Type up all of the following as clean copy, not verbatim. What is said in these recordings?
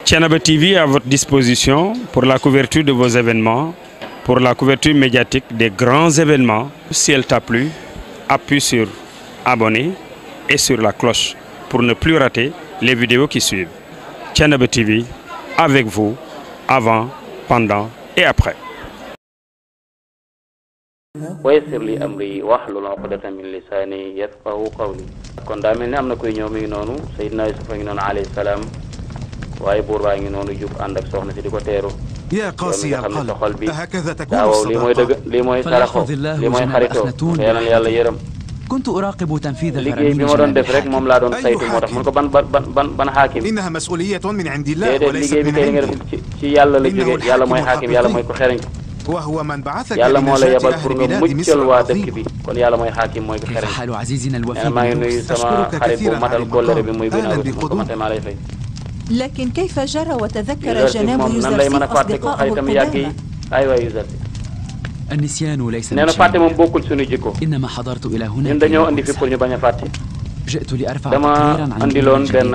Thiénaba TV à votre disposition pour la couverture de vos événements, pour la couverture médiatique des grands événements. Si elle t'a plu, appuie sur abonner et sur la cloche pour ne plus rater les vidéos qui suivent. Thiénaba TV avec vous avant, pendant et après. ويسر لي أمري واحلل عقدة من لساني يفقهوا قولي. kon daa mel ni am na koy ñëw mi ngi noonu Seydina Yusuf a ngi noonu alayhi salaam waaye buur baa ngi noonu jug ànd ak soxna si di ko teeru. يا قاسي القلب أهكذا تكون الصداقة؟ lii mooy saraxo lii mooy xaritoo xëy na yàlla yërëm. كنت أراقب تنفيذ liggéey bi ma doon def rek moom laa doon saytu moo tax mun ko ban xaakim. إنها مسؤولية من عند الله وليست liggéey bi من kay nga عندي. def ci yàlla la jógee yàlla mooy xaakim yàlla mooy ko xereñ. وهو من بعثك yàlla moo la لنجاة yebal أهل pour nga بلاد muccal مصر waa dëkk العظيم. bi kon yàlla mooy xaakim mooy ko كيف xereñ. حال عزيزنا الوفي maa ngi nuyu sama أشكرك xarit bu كثيرا matal على kóllëre bi المقام. muy أهلا Bina Wus بقدوم. maa lay fay. لكن كيف جرى وتذكر Yuusuf جناب moom nan lay mën a يوزرسيف fàtte ko أصدقائه xaritam yàgg yi القدامى؟ ay waay Yuusuf النسيان ليس nee من na fàtte moom شيء bokkul suñu jikko إنما حضرت إلى ñun هنا dañoo andi fi pour ñu bañ a fàtte. جئت لأرفع dama تقريرا عن andiloon benn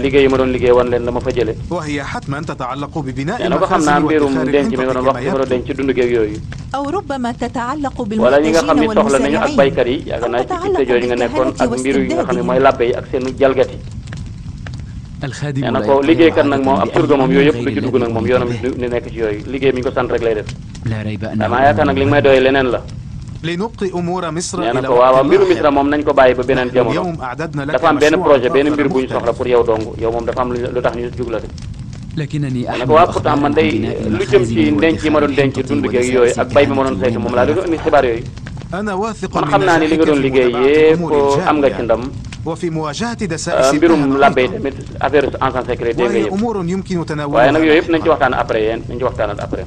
liggéey yi ma doon liggéey wan leen dama fa jële. وهي حتما تتعلق ببناء nee na ko xam naa المخازن mbirum وادخار denc mi nga doon الحنطة wax كما ci ma doon denc يبدو. ci dund geeg yooyu. أو ربما تتعلق wala ñi nga xam بالمنتجين ni soxla nañu ak والمزارعين baykat yi yaakaar أو naa ci تتعلق itte jooju nga nekkoon ak بالكهنة mbiru yi nga xam ne mooy واستبدادهم. labbe yi ak seen jalgati. الخادم nee na لا ko يقدر liggéeykat nag على moom ab بأي surga moom أمر yooyu yëpp du غير ci dugg الذي nag moom قمت yoonam به. ni nekk ci yooyu liggéey bi ñu ko sant rek lay def. لا ريب أنه damaa yaakaar nag li nga may doy leneen la. لنبقي أمور مصر nee na إلى ko waaw وقت mbiru Misra لاحق. moom nañ ko bàyyi ba beneen jamono. اليوم أعددنا لك dafa am benn مشروعا projet benn آخر mbir bu ñu soxla مختلف. pour yow dong yow moom dafa am lu tax ñu jug la de. لكنني nee na أحمل ko waaw pourtant أخبارا man عن day بناء lu jëm ci المخازن denc yi ma doon denc وادخار dund الحنطة geeg yooyu ak bay bi ma doon saytu moom laa doon indi xibaar yooyu. أنا واثق man من xam naa ni li nga نجاحك doon في liggéey متابعة yépp أمور am nga ci الجامعة ndam. وفي مواجهة دسائس mbirum الدهر labbe yi أيضا. tamit affaire agent secret dégg nga وهي yëpp. أمور يمكن waaye تناولها nag yooyu yëpp nañ ci لاحقا. waxtaan après yéen nañ ci waxtaanal après.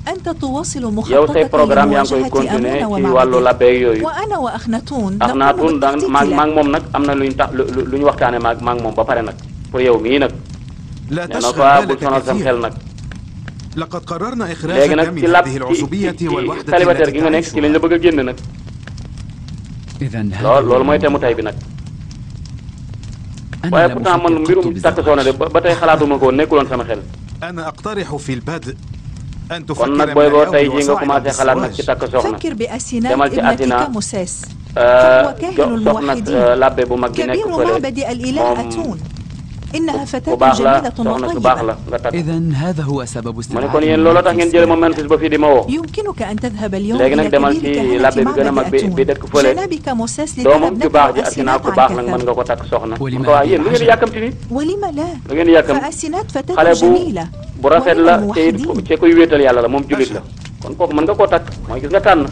أنت تواصل yow say مخططك programme yaa ngi koy لمواجهة continuer أمون ci wàllu ومعبد labbe yooyu. وأنا وأخناتون ndax نقوم naatun بالتخطيط maag له. moom nag am na luñ tax lu ñu waxtaane maag moom ba pare nag pour yow mii nag. لا nee na تشغل ko bul بالك sonal sam xel كثيرا. nag. لقد قررنا léegi إخراجك nag من ci lab هذه العزوبية ci والوحدة célibataire التي gi nga nekk ci lañ la تعيشها. bëgg a génn nag. إذن loolu mooy temu tay bi nag. أنا waaye لم pourtant man أفكر mbirum قط takk soxna de بالزواج ba tey xalaatuma ko woon nekkuloon sama xel. أنا أقترح في البدء أن kon تفكر nag من booy boo الأول tey jii nga وصاعدا commencé xalaat nag ci بالزواج. takk soxna. فكر بأسينات demal ci ابنتك Atina مساس فهو كاهن soxna الموحدين labbe bu mag bi nekk كبير fële معبد الإله moom أتون إنها bu فتاة baax la جميلة soxna su baax la وطيبة. nga takk. إذن هذا هو سبب ma ne kon yéen استدعائي looloo tax ngeen jële ma للسيارة. Memphis ba fii di ma woo. يمكنك أن تذهب اليوم léegi إلى nag demal كبير ci كهنة labbe bi gën a mag معبد bi أتون dëkk fële جنابك موسيس doomam ju لتهب baax ابنته ji Asina أسينات ku عن baax nag mën كثب. nga ko takk soxna. ولما mu ko waaye yéen lu ngeen بالعجل؟ yàkkamti ni ولم لا lu ngeen yàkkamti فأسينات فتاة xale جميلة bu rafet ومن la te it الموحدين. ci kuy wéetal yàlla la moom jullit la kon kooku mën nga koo takk mooy gis nga tànn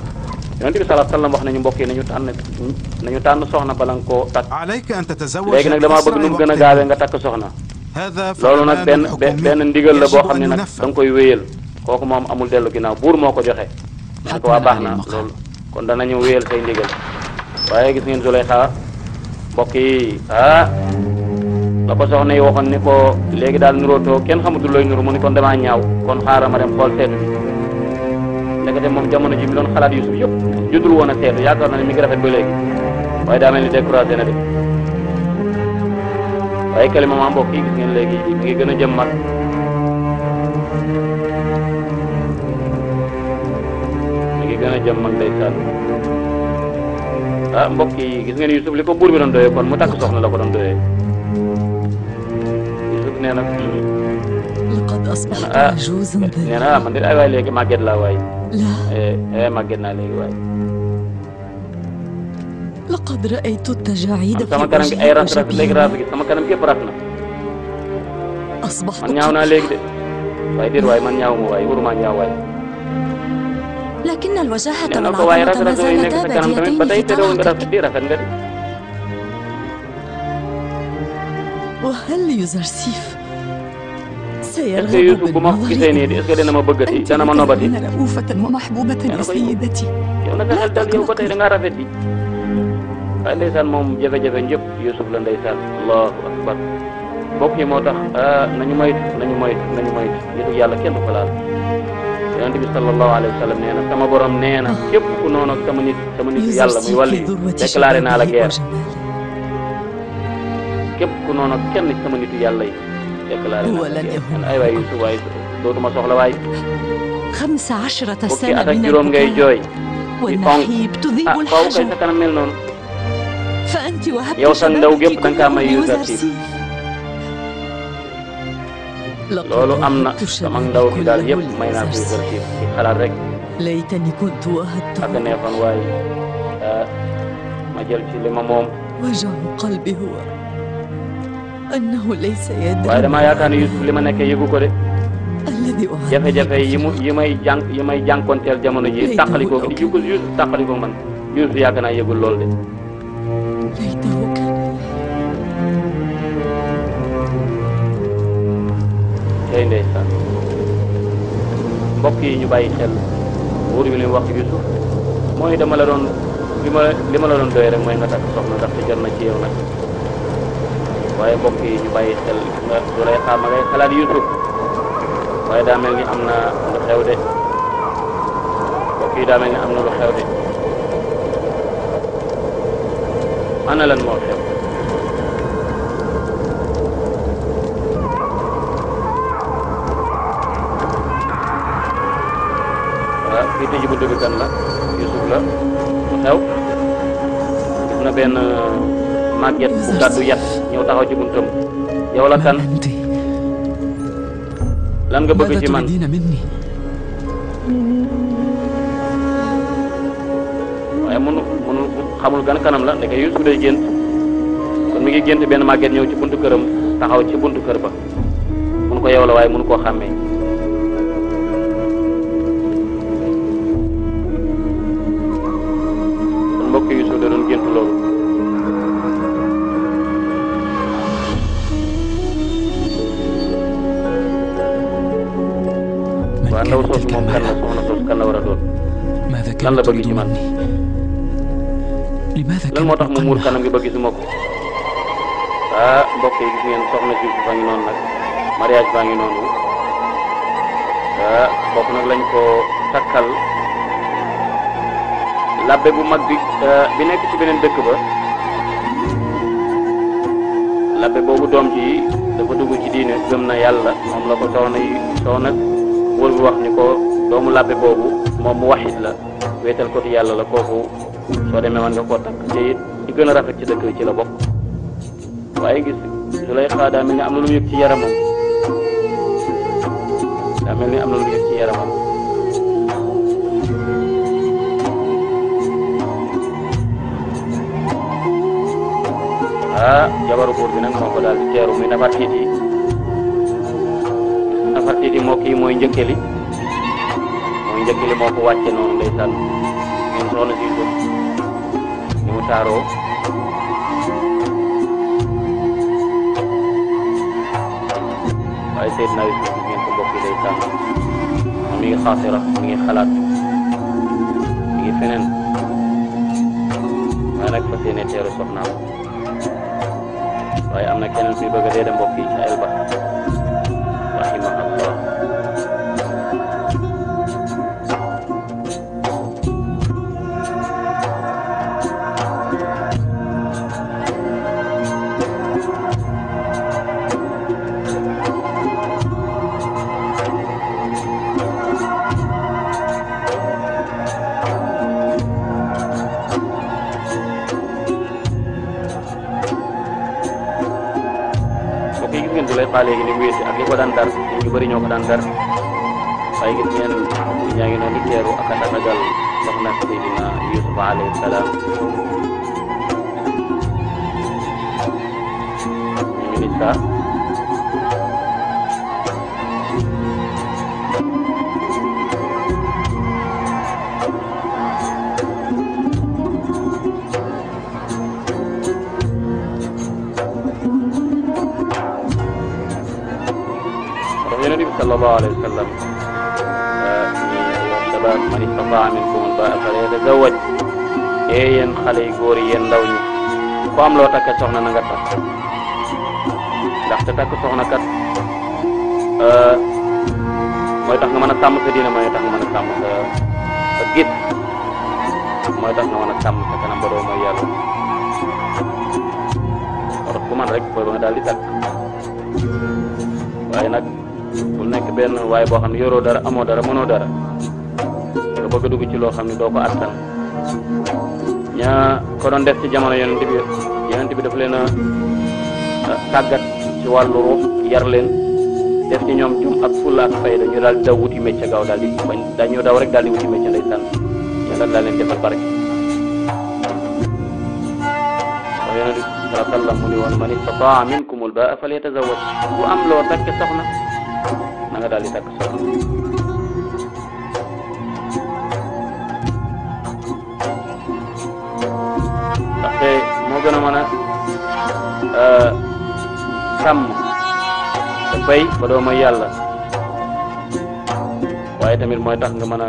yonent bi sallallahu alayhi wasallam wax nañu mbokk yi nañu tànn soxna bala nga koo takk. عليك أن تتزوج léegi nag damaa bëgg nu mu gën a gaawee nga takk soxna. هذا loolu nag فرمان benn حكومي ndigal la boo يجب xam ne أن nag da ينفذ. nga koy wéyal kooku moom amul dellu ginnaaw buur moo ko joxe. ma ne ko waa baax na loolu kon danañu wéyal say ndigal waaye gis ngeen Zuleyxa mbokk yi la ko soxna yi waxoon ni ko léegi daal nuróotoo kenn xamatul looy nuru mu ni kon damaa ñaaw kon xaaral ma dem xool seetu bi ndekete moom jamono ji mi doon xalaat Yusuf yëpp juddul woon a seetu yaakaar na ne mi ngi rafet ba léegi waaye daa mel ni découragé na de waaye kalima ma mbokk yi gis ngeen léegi mi ngi gën a jëm mag mi ngi gën a jëm mag ndeysaan mbokk yi gis ngeen Yusuf li ko buur bi doon doyee kon mu takk soxna la ko doon doyee Yusuf nee na لقد أصبحت عجوزا nee na man de ay waay léegi màgget laa waay لا màgget naa léegi waay لقد رأيت التجاعيد man في sama kanam gi ay وجهي ras ras léegi ras gi sama kanam gépp ras na أصبحت man ñaaw naa léegi de waaye déet waay man ñaaw ma waay waruma ñaaw waay لكن الوجاهة nee na ko waaye ras والعظمة ras ما yooyu nekk sa زالتا kanam tamit ba باديتين tey في terewul nga طاعتك. rafet di rafet nga de وهل يوزرسيف est-ce que سيرغب Yusuf bu ma ko gisee nii بالنظر؟ est-ce que dina ma bëggati أنت dana ma nobati لتكونين رؤوفة ومحبوبة أنا يا سيدتي. yow naka xel dal yow ba tey da ngaa rafet di waaye ndeysaan moom jafe-jafe njëpp Yusuf la ndeysaan allahu akbar mbokk yi moo tax nañu moytu nitu yàlla kenn du ko laal yonent bi sallallahu alayhi wa sallam nee na sama borom nee na képp ku noonu ak sama nitu yàlla muy wàllu yi déclaré naa la guerre képp ku noonu ak kenn ci sama nitu yàlla yi déclaré na ولن يهون ay waay Yusuf waay dootuma soxla waay 15 fukki سنة at ak من juróom ngay البكاء jooy والنحيب تذيب ah faaw kay sa الحاجة kanam mel noonu فأنت وهبت yow sa ndaw شبابك gépp da nga kaa may كله Youssouf ليوزرسيف loolu am na وهبت sama شبابي ndaw gi daal كله yëpp may naa ko ليوزرسيف Youssouf ci xalaat rek ليتني كنت ak وهبته neexoon waaye ma jël ci li ma moom وجع قلبي هو أنه ليس waaye يدري damaa yaakaar ne Youssouf li ma nekkee yëgu ko de الذي jafe-jafe أعاني yi may jànkonteel jamono ji tàqalikoo di yëgul Youssouf tàqalikoo man Youssouf yaakaar naa yëgul lool de ليته كان tey ndeysaan mbokk yi ñu bàyyi xel buur bi li mu wax Youssouf mooy dama la doon li ma la doon doy rek mooy nga takk soxna ndaxte jot na ci yow nag waaye mbokk yi ñu bàyyi xel nga du lay xaar ma ngay xalaat Youssouf waaye daa mel ni am na lu xew de mbokk yi daa mel ni am na lu xew de ana lan moo xew waaw kii tëj buntu bi kan la Youssouf la lu xew gis na benn màgget bu gàddu yat ñëw taxaw ci buntam yow la kan من أنت؟ lan nga bëgg ماذا ci man تريدين مني؟ waaye mënu xamul gan kanam la ndeke Youssouf day gént kon mi ngi gént benn màgget ñëw ci buntu këram taxaw ci buntu kër ba mun ko yow la waaye mënu koo xàmmee kon mbokk Youssouf da doon gént loolu من waa ndaw كانت soosu تلك moom kan la المرأة؟ soxna soosu kan la war a doon ماذا lan كانت la bëgg تريد ci man مني؟ لماذا lan moo كانت tax mu muur مقنعة؟ kanam gi ba gisuma ko ah mbokk yi gis ngeen soxna si fa ngi noonu nag mariage baa ngi noonu ah kooku nag lañ ko takkal labbe bu mag bi nekk ci beneen dëkk ba labbe boobu doom ji dafa dugg ci diine gëm na yàlla moom la ko soxna buur bi wax ni ko doomu labbe boobu moom mu waxit la wéetal ko ci yàlla la kooku soo demee man nga koo takk te it ci gën a rafet ci dëkk bi ci la bokk waaye gis Zulaykha daa mel ni am na lu mu yëg ci yaramam daa mel ni am na lu mu yëg ci yaramam ah jabaru buur bi nag moo ko daal di teeru muy Nafartiiti moo kii mooy njëkkeli moo ko wàcce noonu ndeysaan ngeen soxna si Youssouf ni mu taaroo waaye Seydina Youssouf ngeen ko mbokk yi ndeysaan moom mi ngi xaasira mi ngi xalaat mi ngi feneen waaye nag fas yéene teeru soxnaam waaye am na keneen kuy bëgg a dee de mbokk yi ci Elba rahimahullah Zulaykha léegi ni mu wéeti ak li ko daan dar ñu bëri ñoo ko daan dar waaye gis ngeen ñaa ngi noonu di teeru ak a tatagal soxna Seydina Youssouf alayhi salaam ñu ngi nit saa sallallahu alayhi wa sallam shabab man istataa minkum al-ba'a falyatazawwaj yéen xale yu góor yi yéen ndaw ñi ku am loo takkee soxna na nga takk ndaxte takk soxna kat mooy tax nga mën a sàmm sa diine mooy tax nga mën a sàmm sa gis mooy tax nga mën a sàmm sa kanam ba doo mooy yàlla moo tax ku man rek booy ba nga daal di takk waaye nag bul nekk benn waaye boo xam ne yoroo dara amoo dara mënoo dara nga bëgg a dugg ci loo xam ne doo ko attan ña ko doon def ci jamono yonent bi daf leen a tàggat ci wàllu ruux yar leen def ci ñoom jom ak fulla ak fayda ñu daal di daw wuti métier gaaw daal di bañ dañoo daw rek daal di wuti métier ndeysaan ñu daal leen defal barke wa yonent bi sallallahu alayhi wa sallam mu ni woon man istataa minkumul baa falyatazawwaj bu am loo takk soxna na nga daal di takk soxna ndaxte moo gën a mën a sàmm te bay ba doo mooy yàlla waaye tamit mooy tax nga mën a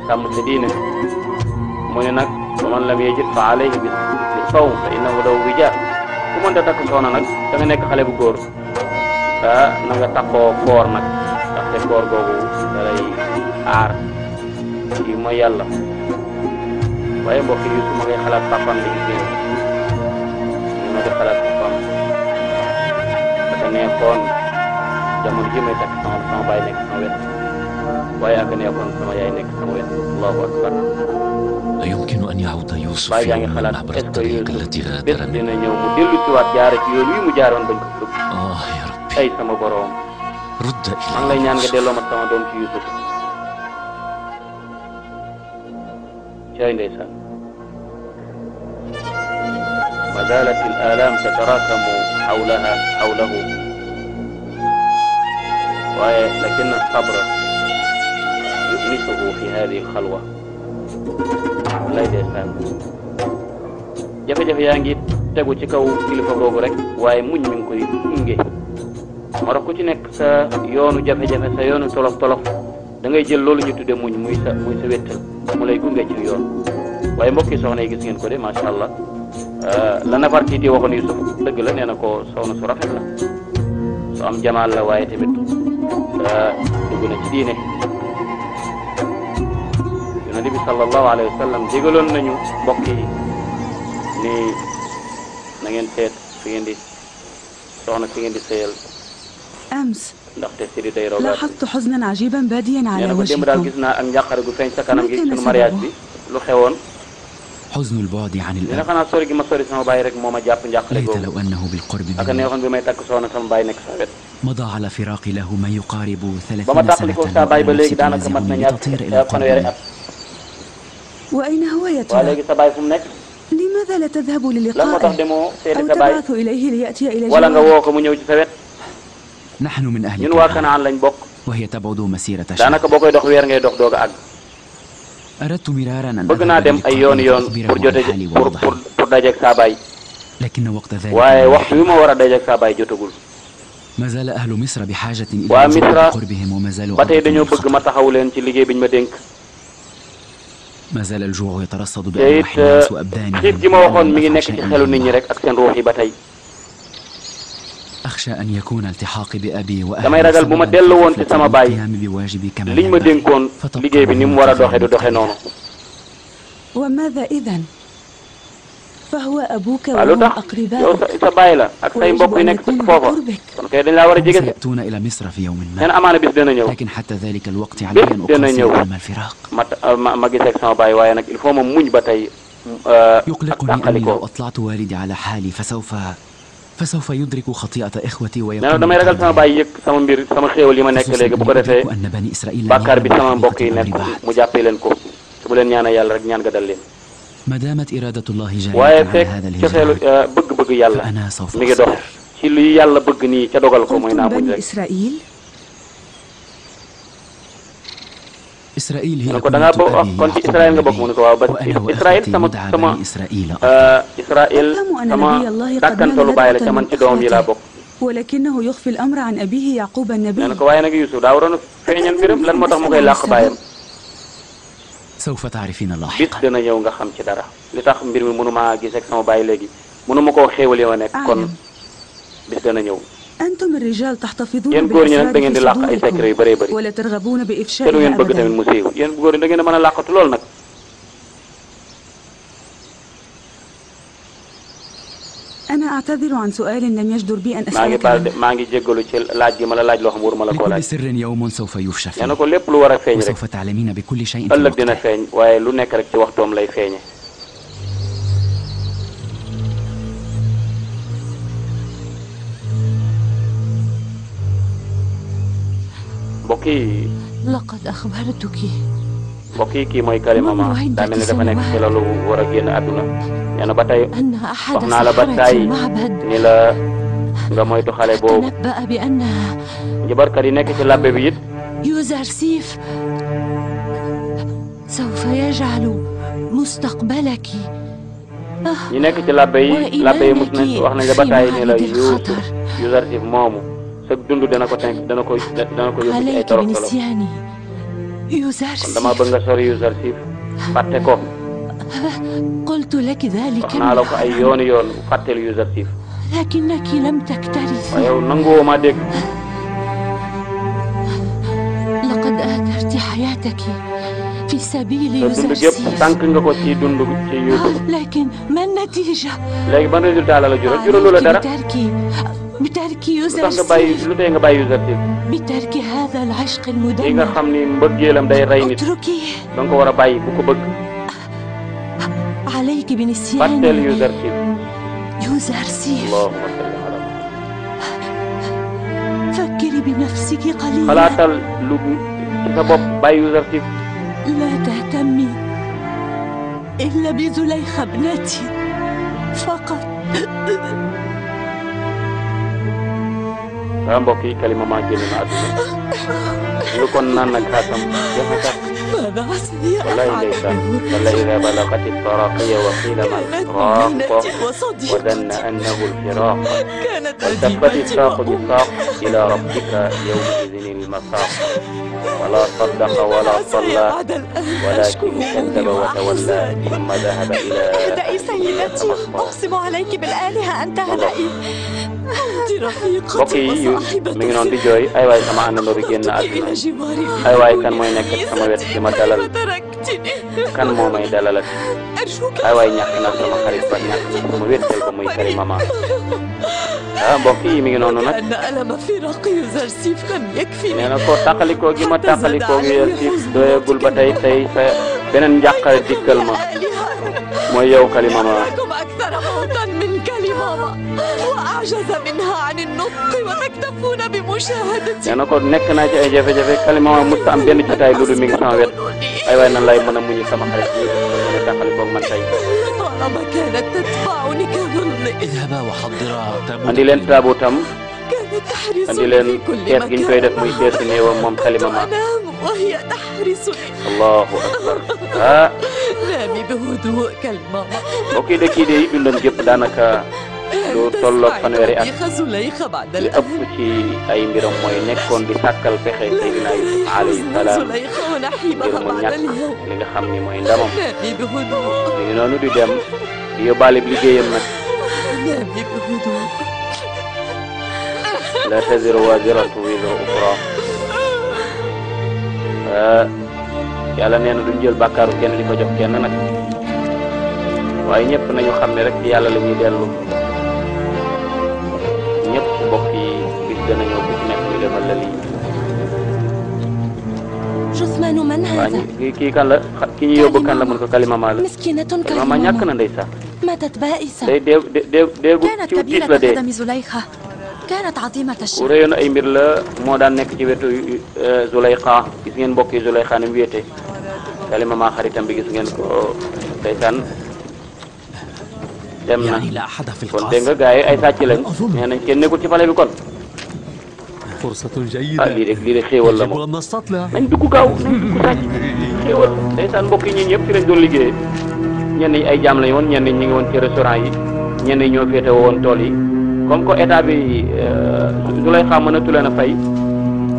sàmm sa diine mu ne nag ba man lam yajid fa alayhi bi sawm fa innahu lahu wijaa ku mënta takk soxna nag da nga nekk xale bu góor na nga takkoo koor nag ndaxte koor googu da lay aar ci mooy yàlla waaye mbokk yi su ma ngay xalaat papam bi gis ma di xalaat papam dafa neexoon jamono ji may takk sama baay nekk sama wet waaye ak neexoon sama yaay nekk sama wet allahu akbar أيمكن أن يعود يوسف baay yaa ngi يوما xalaat عبر est-ce que الطريق Yuusuf التي bés غادر dina منه ñëw mu dellu ci waat jaare ci yoon wi mu jaaroon bañ ko dugg يا ربي ay sama boroom رد maa ngi lay إلي ñaan nga يوسف delloo ma sama doom ci Yuusuf cay ndeysaan ma zalat al alam tatarakamu xawlahu waaye lakin sabra yunisuhu fi hadihi xalwa lay ndeysaan jafe-jafe yaa ngi tegu ci kaw kilifa googu rek waaye muñ mi ngi koy gunge moo tax ku ci nekk sa yoonu jafe-jafe sa yoonu tolof-tolof da ngay jël loolu ñu tudde muñ muy sa wéttal mu lay gunge ci yoon waaye mbokki soxna yi gis ngeen ko de macha allah la Nafartiiti waxoon Yusuf dëgg la nee na ko soxna su rafet la su am jamaal la waaye tamit dugg na ci diine yonent bi sallallahu alayhi wa sallam digaloon nañu mbokk yi ni na ngeen seet fi ngeen di soxna fi ngeen di sëyal أمس ndaxte siri day rogaat لاحظت حزنا عجيبا باديا nee على na ko démb daal وجهكم gis naa ak njàqare gu feeñ sa kanam gi Ma kana sunu mariage bi lu xewoon حزن البعد عن dina الأب. xanaa sori gi ma sori sama baay rek moo ma jàpp njàqare ليت googu لو أنه بالقرب ak مني neexoon bi may takk soxna sama baay nekk sa wet مضى على فراقي له ما يقارب ba ma 30 tàqalikoo سنة sa baay ba léegi ونفسي daanaka mat na تنازعني ñaar لتطير إلى fanweeri قربي. at وأين هو يا waa ترى؟ léegi sa baay fu mu nekk لماذا لا تذهب lan moo tax للقائه demoo seeti أو sa baay تبعث إليه ليأتي إلى wala nga جواره؟ woo ko mu ñëw ci sa wet نحن من أهل ñun waa كنعان Kanaan lañ bokk وهي تبعد مسيرة daanaka شهر. boo koy dox weer ngay dox doog a àgg أردت مرارا أن bëgg naa أذهب dem ay yoon للقائه yoon pour فأخبره jote بحالي pour ووضعي pour dajeeg sa baay لكن وقت ذلك waaye لم waxtu wi ma war a dajeeg sa baay jotagul ما زال أهل مصر بحاجة إلى waa وجود Misra قربهم وما زالوا ba tey عرضة dañoo bëgg ma للخطر. taxaw leen ci liggéey biñ ma dénk ما زال الجوع يترصد te it بأرواح الناس xiif وأبدانهم gi ma waxoon mi ngi nekk أخشى ci أن xelu nit ñi الله- rek ak seen ruux yi ba tey أخشى أن يكون التحاقي بأبي damay وأهلي ragal bu ma سبباً dellu في woon ci غفلة sama عن baay القيام بواجبي كما liñ ma ينبغي. dénkoon فتبقى liggéey bi ni mu war a doxe du doxe متفاهمة. noonu وماذا إذن؟ فهو أبوك waaw lu وهم tax yow أقرباؤك sa baay la ak say ويجب mbokk yi أن nekk يكونوا foofa بقربك. kon kay dañ laa war a هم jege si سيأتون إلى مصر في يوم seen ما amaana bis dina ñëw لكن حتى ذلك الوقت علي أن dina أقاسي ñëw. ألم الفراق. ma giseeg sama baay waaye nag il faut ma muñ ba tey ak يقلقني أني tàqalikoo لو أطلعت والدي على حالي فسوف يدرك خطيئة إخوتي nee na ويكون damay ragal sama baay yëg sama mbir sama xéewal yi ma nekk léegi bu ko defee أن بني إسرائيل لم bàkkaar bi يعلموا sama mbokk yi حقيقة nekk الأمر بعد. mu jàppee leen ko su mu leen ñaanal yàlla rek ñaan ga dal leen ما دامت إرادة الله جارية waaye على fekk هذا cofeelu الهجران bëgg-bëgg yàlla فأنا سوف mi ngi dox أصبر. ci li yàlla bëgg nii ca dogal ko mooy naa قلتم muñ بني rek إسرائيل؟ إسرائيل mu هي ne ko da ngaa كنية bokk أبي kon ci يعقوب Israël nga bokk mu النبي ne ko waaw ba وأنا Israël وأخوتي sama ندعى sama بني إسرائيل Israël أفهم أن sama نبي الله قد dàkkantalu baay la ca man ci doom yi laa bokk ولكنه يخفي الأمر عن أبيه يعقوب nee النبي. na ko waaye nag Yuusuf daa waroon a feeñal mbiram lan moo tax mu koy làq baayam سوف تعرفين bis لاحقا. dina ñëw nga xam ci dara li tax mbir mi mënu maa gis ak sama baay léegi mënu ma koo xéewal yow nekk kon أعلم. bis dina ñëw أنتم الرجال تحتفظون yéen góor ñi nag da ngeen di بالأسرار làq ay في secret yu صدوركم bëree bëri ولا ترغبون te du ngeen بإفشائها bëgg tamit أبدا. mu siiw yéen góor ñi da ngeen a mën a làqatu lool nag أنا أعتذر عن سؤال لم يجدر بي أن maa ngi أسألك baal عنه. maa ngi jéggalu ci laaj gi ma la laaj loo xam waruma la koo لكل laaj. سر يوم سوف يفشى nee na فيه ko lépp lu war a feeñ rek وسوف تعلمين بكل شيء في ëllëg dina وقته. feeñ waaye lu nekk rek ci waxtoom lay feeñe. mbokk yi لقد أخبرتك mbokk yi kii mooy Kalima Ma daa mel ni dafa nekk ci lalu war a génn àdduna nee na ba tey أن أحد wax naa la ba سحرة tey المعبد ni la nga moytu xale boobu تنبأ بأن njabarkat yi nekk ci labbe bi it يوزرسيف سوف يجعل مستقبلك ñi nekk ci labbe yi mus nañ wax nañ la ba tey ni la Yuzarsif moomu sa dund dana ko yóbbu ci ay عليك torof torof بنسيان kon يوزرسيف dama bëgg nga sori Yuzarsif fàtte ko قلت لك ذلك wax naa la ko ay yooni yoon fàtteel Yuzarsif لكنك لم تكترثي waaye yow nanguwoo ma dégg لقد آثرت حياتك في سبيل sa dund gépp يوزرسيف sànq nga ko ci dund ci Yuusuf لكن ما النتيجة؟ léegi ban résultat la juralu la dara بترك lu tax nga يوزرسيف lu tee nga bàyyi Yuzarsif بترك هذا العشق li nga المدمر xam ni mbëggeelam day rey nit اتركيه danga ko war a bàyyi bu ko bëgg عليك fàtteel بنسيان Yuzarsif يوزرسيف allahumma salli ala فكري بنفسك قليلا xalaatal lu ci sa bopp bàyyi Yuzarsif لا تهتمي إلا بزليخة ابنتي فقط waaw mbokk yi Kalima Ma génn na àdduna ñu kon naan nag xaasam jafe sax ماذا سيفعل wallahi ndeysaan wala ida balagati taraqiya wa qila man raaq wa danna annahu alfiraq كانت والتفت الساق بالساق إلى ربك يومئذ المساق ولا صدق ولا صلى ولكن كذب وتولى ثم ذهب إلى اهدئي سيدتي أقسم عليك بالآلهة أن تهدئي أنت mbokk رفيقتي yi وصاحبتي mi ngi noonu di jooy ay waay sama àndandoo bi génn àdduna إلى جواري ay waay kan mooy nekk sama wet di ma dalal وتركتني kan moo may dalalal أرجوك ay waay ñàkk na sama xarit ba ñàkk na sama wettel ba muy Kalima Ma ah mbokk yi mi ngi noonu nag أن ألم فراق يوزرسيف لم يكفني nee na ko tàqalikoo gi ma tàqalikoo gi Yuzarsif doyagul ba tey sa beneen njàqare dikkal ma mooy yow Kalima Ma معكم أكثر موتا من كلمة وأعجز منها عن النطق وتكتفون بمشاهدتي nee na ko nekk naa ci ay jafe-jafe Kalima Ma musta am benn jotaay lu dul mi ngi sama wet ay waay nan lay mën a muñu sama xarit bi mën a tàqalikoo man tey طالما كانت تتبعني كظلي اذهبا وحضرا andi leen taabutam كانت andi تحرسني leen في كل kees gi ñu koy def muy مكان keesu néewam moom Kalima Ma وأنام وهي تحرسني allahu akbar ah نامي بهدوء كالماما mbokk yi de kii de dundam gépp daanaka lu tolloog fanweeri at تسمع زليخة بعد li ëpp الأمر ci ay mbiram mooy nekkoon di sàkkal pexe Seydina Yusuf alayhi salaam زليخة ngir ونحيبها mu بعد ñàkk اليوم li nga xam ni mooy ndamam نامي بهدوء mi ngi noonu di dem di yóbbaale liggéeyam nag نامي بهدوء la taziru waziratu wizra ukhra yàlla nee na duñ jël bàkkaaru kenn di ko jox kenn nag waaye ñëpp nañu xam ne rek ci yàlla la ñuy dellu ñëpp mbokk yi bis dana ñëw ku ci nekk ñu defal la lii جثمان من waa هذا؟ kii kan la ki ñu yóbbu kan la mun ko Kalima Ma la مسكينة Kalima Ma ñàkk na ndeysaan ماتت بائسة day déegu كانت ci tiis كبيرة la dee قدم زليخة كانت عظيمة ku الشأن réyoon ay mbir la moo daan nekk ci wetu Zulayxa gis ngeen mbokk yi Zulayxa ni mu wéete Kalima Ma xaritam bi gis ngeen ko ndeysaan dem na يعني لا أحد في kon dégg nga القصر gars yi ay sàcc lañ nee nañ kenn nekkul ci pale bi kon فرصة ah جيدة lii de xéewal la يجب moom أن نستطلع nañ dugg gaaw nañ dugg sàcc xéewal ndeysaan mbokk yi ñi ñëpp fi lañ doon liggéeyee ñenn ñi ay jaam lañ woon ñenn ñi ngi woon ci restaurant yi ñenn ñi ñoo féete woon tool yi comme que état bi Zulayxa mënatu leen a fay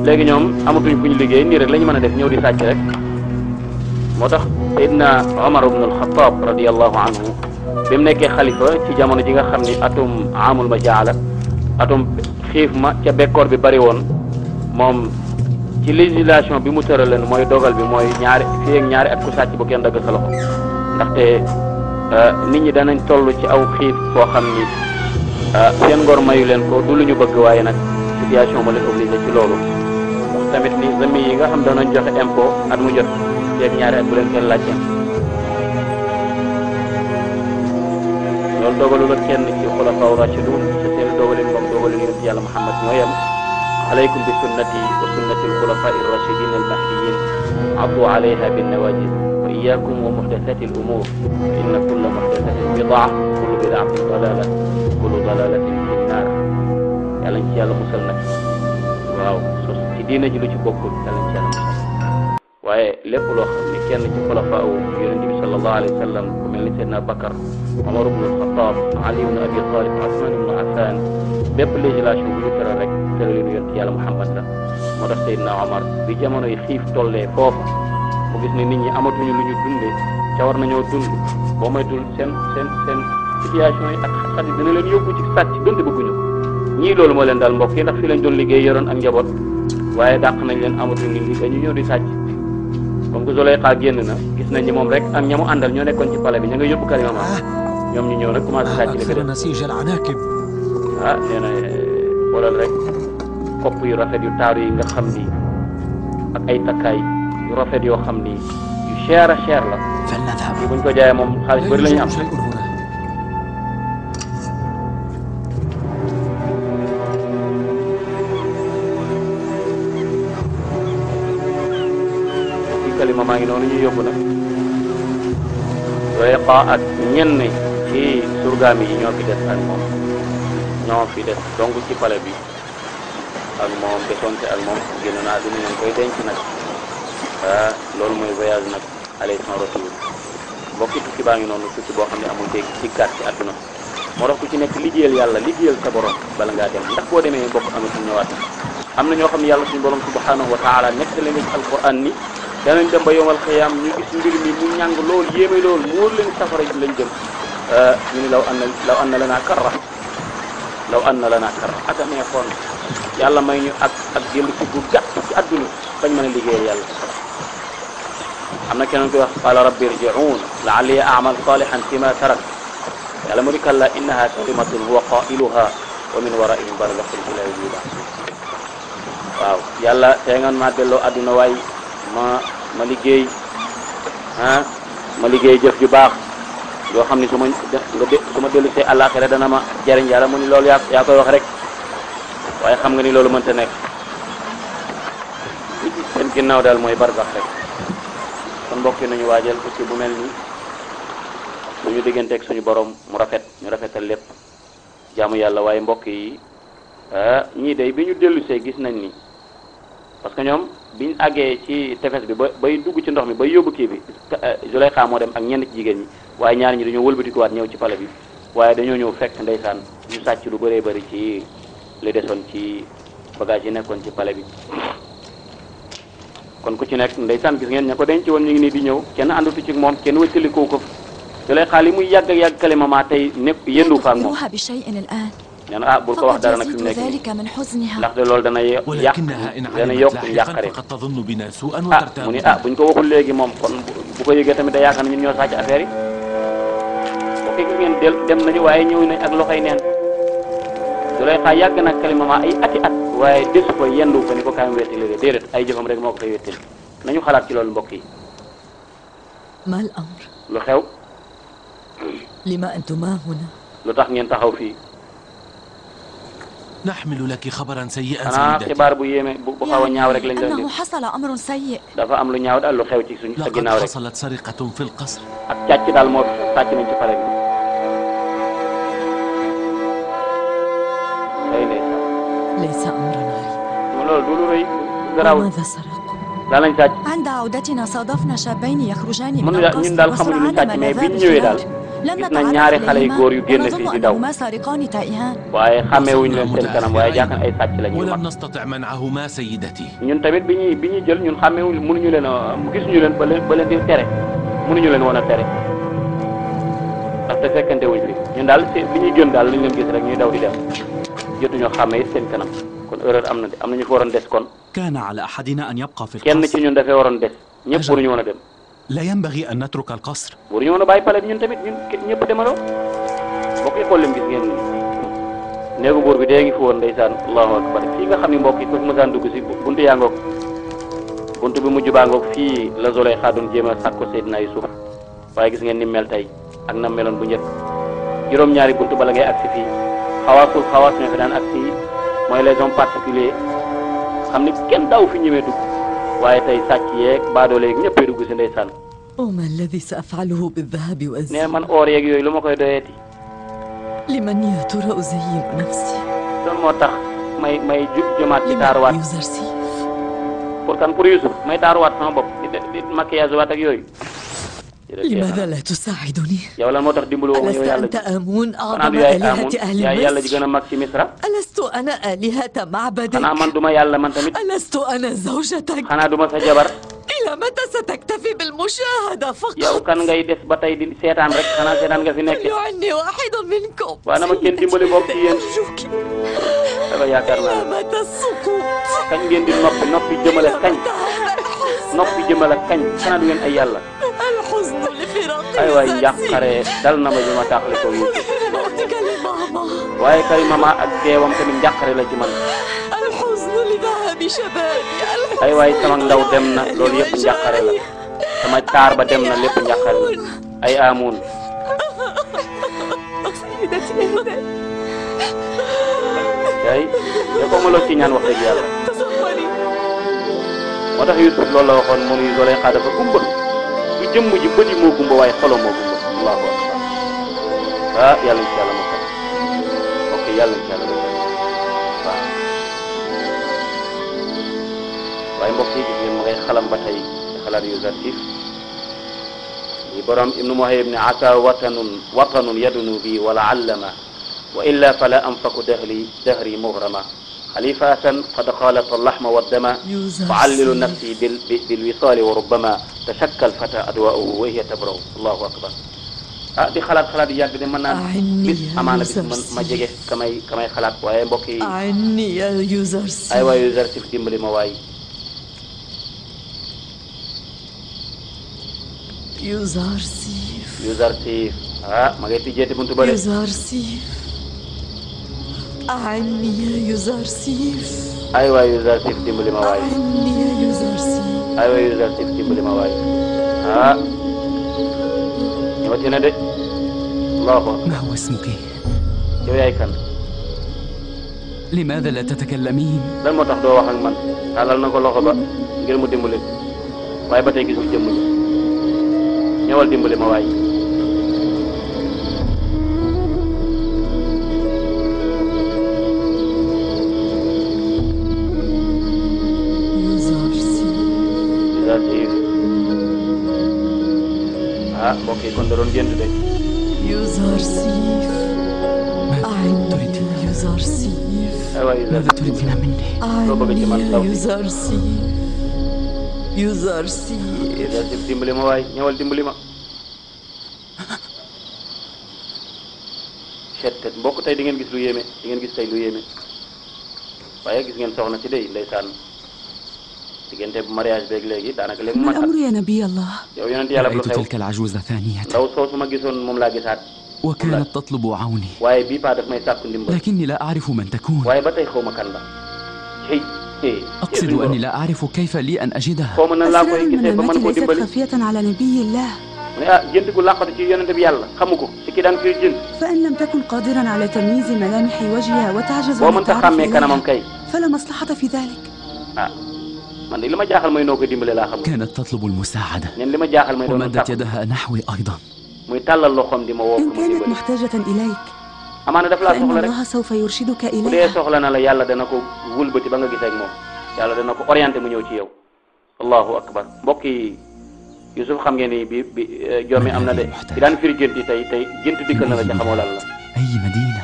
léegi ñoom amatuñ fu ñu liggéey nii rek la ñu mën a def ñëw di sàcc rek moo tax Seydina Omar ibn al-Khattab radiyallahu anhu bi mu nekkee xalifa ci jamono ji nga xam ni atum amul ma jaala atum xiif ma ca bekkoor bi bari woon moom ci législation bi mu tëraleen mooy dogal bi mooy fii ak ñaari at ku sàcc bu kenn dagg sa loxo ndaxte nit ñi danañ toll ci aw xiif boo xam ni seen ngor mayu leen ko du lu ñu bëgg waaye nag situation ma leen obligé ci loolu tamit ni zami yi nga xam danañ joxe impôt at mu jot jeeg ñaari at bu leen kenn laaj loolu dogalu la kenn ci xulafaa rashidun te seen dogalin moom dogalin yonent yàlla Muhammad ñoo yem alaykum bi sunnati wa sunnati alxulafaa irrashidin almahdiyin addu alayha binnawajid wa iyyakum wa muhdathati al umur fa inna kulla muhdathatin bidaa kullu bidaatin dalala kullu dalalatin fi nnaar yàlla ñu ci yàlla musal nag waaw sos ci diina ji lu ci bokkul yàlla ñu ci yàlla musal waaye lépp loo xam ne kenn ci xulafaa yonent bi sallallahu alayhi wa sallam ku mel ni Seydina Bakar Omar ibn al-Khattab Ali ibn Abi Talib Usman ibn Affan bépp législation bu ñu tëral rek tëralinu yonent yàlla Muhammad la moo tax Seydina Omar bi jamono yi xiif tollee foofu mu gis ne nit ñi amatuñu lu ñu dundee ca war nañoo dund boo moytul seen situation yi ak xat yi dina leen yóbbu ci sàcc donte bëgguñu ko ñii loolu moo leen daal mbokk yi ndax fi lañ doon liggéey yoroon ak njaboot waaye dàq nañ leen amatuñu nit ñi dañu ñëw di sàcc comme que Zuleyxa génn na gis nañ ni moom rek ak ñamu àndal ñoo nekkoon ci palais bi ña nga yóbbu Kalima ma ñoom ñu ñëw nag commencé sàcc li nee na xoolal rek kopp yu rafet yu taaru yi nga xam ni ak ay takkaay yu rafet yoo xam ni yu cher a cher la yi buñ ko jaayee moom xaalis bëri la ñu am Kalima maa ngi noonu ñu yóbbu nag Zuleyxa ak ñenn ci surgaami yi ñoo fi des ak moom ñoo fi des donc ci palais bi ak moom desonte ak moom génn naa dina leen koy denc nag loolu mooy voyage nag alayhi rasul mbokki tukki baa ngi noonu tukki boo xam ne amul dégg ci gàtt ci àdduna moo tax ku ci nekk liggéeyal yàlla liggéeyal sa borom bala ngaa dem ndax boo demee mbokk amatul ñëwaat am na ñoo xam ne yàlla suñu borom subhanahu wa taala nekk la nga ci alquran ni danañ dem ba yowmal xiyaam ñu gis mbir mi mu ñàng loolu yéeme loolu mu wóor leen safara ji lañ jëm ñu ni law anna lanaa karra ak a neexoon yàlla may ñu ak dellu ci bu gàtt ci àdduna bañ mën a liggéeyal yàlla am na keneen koy wax qaala rabbi irji'uun la'allii a'mal saalihan fiimaa tarak yàlla mu ni kallaa innahaa kalimatun huwa qaa'iluhaa wa min waraa'ihim barzakhun ilaa yawmi yub'athuun waaw yàlla tey nga maa delloo àdduna waay ma liggéey ma liggéey jëf ju baax yoo xam ni su ma dellu see àllaaxira dana ma jariñ yàlla mu ni loolu yaa koy wax rek waaye xam nga ni loolu mënta nekk li ci seen ginnaaw daal mooy barzax rek kon mbokk yi nañu waajal aussi bu mel ni suñu digganteeg suñu borom mu rafet ñu rafetal lépp jaamu yàlla waaye mbokk yi ñii day bi ñu dellu see gis nañ ni parce que ñoom biñ àggee ci tefes bi bay dugg ci ndox mi bay yóbbu kii bi Zuleyxa moo dem ak ñenn ci jigéen ñi waaye ñaar ñi dañoo wëlbatikuwaat ñëw ci pale bi waaye dañoo ñëw fekk ndeysaan ñu sàcc lu bëree bëri ci li desoon ci bagage yi nekkoon ci pale bi kon ku ci nekk ndeysaan gis ngeen ña ko denc woon ñu ngi nii di ñëw kenn àndatu ci moom kenn wëccalikoo ko Zuleyxa li muy yàgg ak yàgg Kalima ma tey nekk yëndu fa ak moom nee na bul ko wax dara nag fi mu nekk ndax de loolu dana yokk njàqare mu ni buñ ko waxul léegi moom kon bu ko yëgee tamit da yaakaar ne ñun ñoo sàcc affaire yi boo ko gis ngeen dem nañu waaye ñëw nañ ak loxoy neen Zuleyxa yàgg nag Kalima ma ay ati at waaye desu ko yendu ko ni ko kaay wettali déedéet ay jëfam rek moo ko fay wettali nañu xalaat ci loolu mbokk yi mal amr lu xew lima antuma huna lu tax ngeen taxaw fii نحمل لك خبرا سيئا سيدتي xibaar bu yéeme bu xaw a ñaaw rek lañ leen di حصل أمر سيء dafa am lu ñaaw daal lu xew ci suñu sa ginnaaw rek حصلت سرقة في القصر ak càcc daal moo sàcc nañ ci pale bi ay ndeysaan ليس أمرا غريبا loolu du lu rëy garaaw ماذا سرقوا daa lañ sàcc عند عودتنا صادفنا شابين يخرجان من ñun القصر daal xamuñu lu sàcc mais biñ ñëwee daal gis nañ ñaari xale yu góor yu génn fii di daw waaye xàmmeewuñu leen seen kanam waaye jàkkan ay sàcc la ñuy ولم نستطع منعهما سيدتي ñun tamit bi ñuy jël ñun xàmmeewuñu mënuñu leen gisuñu leen ba leen di tere mënuñu leen woon a tere ndaxte fekkante wuñ fi ñun daal bi ñuy gën daal lañ leen gis rek ñuy daw di dem jotuñoo xàmme it seen kanam kon erreur am na ñu fa waroon des kon كان على أحدنا أن يبقى في kenn ci القصر ñun dafay waroon des ñëpp waruñu woon a dem لا ينبغي أن نترك القصر waruñu woon a bàyyi pale bi ñun tamit ñun ñëpp demaloo boo koy xool leen gis ngeen néegu buur bi dee ngi fi woon ndeysaan allahu akbar fii nga xam ni mbokk yi ko fi mësaan dugg si buntu yaa ngoog buntu bi mujj baa ngoog fii la Zuleyxa doon jéem a sàkko Seydina Yusuf waaye gis ngeen ni mel tey ak na meloon bu njëkk juróom-ñaari buntu bala ngay agsi fii xawaas ñoo fi daan agsi mooy les hommes particuliers xam ni kenn daaw fi ñëwee dugg waaye tey sàcc yeeg baadoole yeeg ñëppay dugg si ndeysaan وما الذي سأفعله بالذهب والزينة؟ nee man oor yeeg yooyu lu ma koy doyeeti لمن يا ترى أزين نفسي؟ loolu moo tax may jëmaat ci لمن taaruwaat يزرسي؟ pour kan pour Yusuf may taaruwaat sama bopp di maquillage waat ak yooyu لماذا لا تساعدني؟ yow lan moo tax dimbalu woo ma yow ألست yàlla أنت آمون xanaa أعظم du yaay آلهة Aamun أهل yaay yàlla ji مصر؟ gën a mag ci Misra ألست أنا آلهة معبدك؟ xanaa man duma yàlla man tamit ألست أنا زوجتك؟ xanaa duma sa jabar إلى متى ستكتفي بالمشاهدة فقط؟ yow kan ngay des ba tey di seetaan rek xanaa seetaan nga fi nekk فليعني واحد منكم waa na ma kenn dimbali bokk ci yéen أرجوك dafa yaakaar naa إلى ne متى السقوط؟ kañ ngeen di noppi jëmale إلى kañ متى هذا الحزن؟ noppi jëmale kañ xanaa du ngeen ay yàlla الحزن لفراق ay waay زرسي njàqare dal na ma bi ma taaxale ko Yusuf موتك لماما waaye kay mama ak deewam tamit njàqare la ci man الحزن لذهاب شبابي الحزن ay waay sama ndaw dem na loolu yëpp njàqare la sama taar ba dem na lépp njàqare la ay Aamun سيدتي هدى ay yow ko ma loo ci ñaan wax dëgg yàlla تصوري moo tax Yusuf loolu la waxoon mu nuy Zuleyxa dafa gumba du jëmm ji bët yi moo gumba waaye xoloo moo gumba allahu akbar ah yàlla ci yàlla mosal ok yàlla ci yàlla mosal waaw waaye mbokk yi gis ngeen ma ngay xalam ba tey ci xalaat yu zartif yi borom ibnu Muhayyib ne asa watanun yadunu bi wala allama wa illa fala anfaku dahri muhrama خليفة قد خالط اللحم والدم فعلل نفسي بالوصال وربما تشكى الفتى أدواؤه وهي تبرأ الله أكبر di xalaat yi yàgg de mën naa bis amaana bis ma jege kamay xalaat waaye mbokk yi أعني يا يوزرسي ay waay Yuzarsif dimbali ma waay Yuzarsif ma ngay tijjeeti buntu bële يوزرسيف أعني يا يوزرسيف ay waay Yuzarsif dimbali ma waay أعني يا يوزرسيف ay waay Yuzarsif dimbali ma waay ñëwati na de allahu ما هو اسمك؟ yow yaay kan لماذا لا تتكلمين؟ lan moo tax doo wax ak man tàllal na ko loxo ba ngir mu dimbali waaye ba tey gisul jëmm ji ñëwal dimbali ma waay Yuzarsif mbokk yi kon da doon gént de يوزرسيف أعني يا يوزرسيف ay waay ماذا Yuzarsif تريدين مني؟ أعني يا يوزرسيف يوزرسيف Yuzarsif dimbali ma waay ñëwal dimbali ma cettet mbokk tey di ngeen gis lu yéeme di ngeen gis tey lu yéeme waaye gis ngeen soxna si dey ndeysaan diggante bu mariage beeg léegi daanaka léegi mu ما mat الأمر يا نبي الله؟ yow yonent yàlla bu رأيت xew تلك العجوز ثانية ndaw soosu ma gisoon moom laa gisaat وكانت تطلب عوني waaye bii paa daf may sàkku ndimbal لكني لا أعرف من تكون. waaye ba tey xaw ma kan la أقصد أني لا أعرف كيف لي أن أجدها. xaw ma nan laa koy أسرار gisee ba mën المنامات koo ليست dimbali خفية على نبي الله mu ne gént gu làqatu ci yonent bi yàlla xamu ko ci ki daan firi gént فإن لم تكن قادرا على تمييز ملامح وجهها وتعجز boo عن mënta التعرف xàmmee kanamam إليها kay فلا مصلحة في ذلك. man de li ma jaaxal mooy noo ko dimbale laa xamul كانت تطلب المساعدة ñen li ma jaaxal mooy doon ومدت sàkku يدها نحوي أيضا. muy tàllal loxoom di ma woo إن ko mu كانت dimbali محتاجة إليك amaana daf laa فإن soxla rek الله سوف يرشدك bu dee إليها. soxla na la yàlla dana ko wëlbati ba nga gisee ak moom yàlla dana ko orienté mu ñëw ci yow allahu akbar mbokk yi Yusuf xam ngeen ni bi joomi am na de ci daan firi gént yi tey gént dikkal na la ca xamoo lan la أي مدينة؟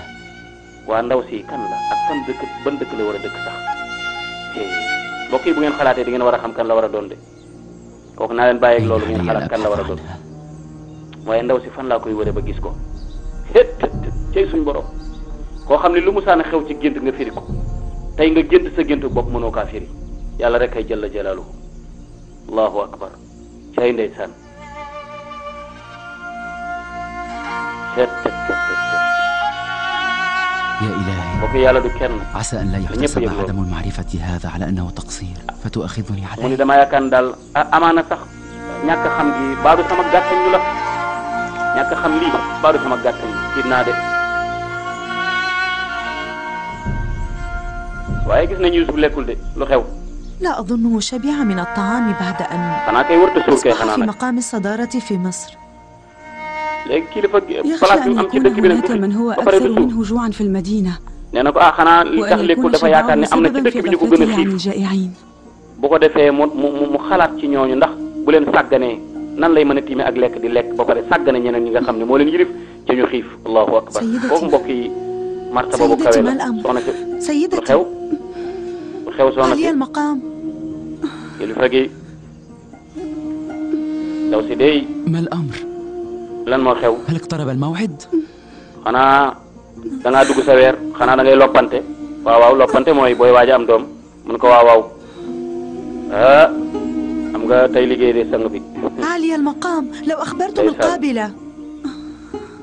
waa ndaw si kan la ak fan dëkk ban dëkk la war a dëkk sax mbokk yi bu ngeen xalaatee di ngeen war a xam kan la war a doon de kooku naa leen bàyyi ak loolu ngeen xalaat kan la war a doon waaye ndaw si fan laa koy wëre ba gis ko hét cey suñ borom koo xam ne lu mu saana xew ci gént nga firi ko tey nga gént sa gént bopp mënoo kaa firi yàlla rek kay jalla jalaaluhu allahu akbar cay ndeysaan يا إلهي mbokk yi yàlla du kenn عسى أن لا يحتسب عدم المعرفة هذا على أنه تقصير فتؤاخذني mu ni عليه. dama yaakaar ne daal amaana sax ñàkk a xam gi baadu sama gàttañ lu la ñàkk a xam lii baadu sama gàttañ tiit naa de waaye gis nañu Yuusuf lekkul de lu xew لا أظنه شبع من الطعام بعد أن xanaa kay wërta suur kay أصبح xanaa في nag مقام الصدارة في مصر. léegi kilifa يخشى place bi أن mu am ci يكون dëkk bi nag هناك من هو ba pare أكثر du suur منه جوعا في المدينة nee na ko xanaa li tax وأن lekkul يكون dafa yaakaar ne شبعه am na ci سببا dëkk في bi ñu ko gën a غفلته عن xiif الجائعين. bu ko defee mu xalaat ci ñooñu ndax bu leen sàgganee nan lay mën a tiime ak lekk di lekk ba pare sàggane ñeneen ñi nga xam ne moo leen yilif ca ñu xiif allahu akbar kooku mbokk yi marta boobu kawe la soxna si lu سيدتي xew lu xew soxna علي si المقام. kilifa gi ndaw si dey ما الأمر؟ lan moo xew هل اقترب الموعد؟ xanaa da ngaa dugg sa weer xanaa da ngay loppante waaw waaw loppante mooy booy waaja am doom mun ko waaw waaw ah am nga tey liggéey de sang bi علي المقام لو أخبرتم ليس. القابلة.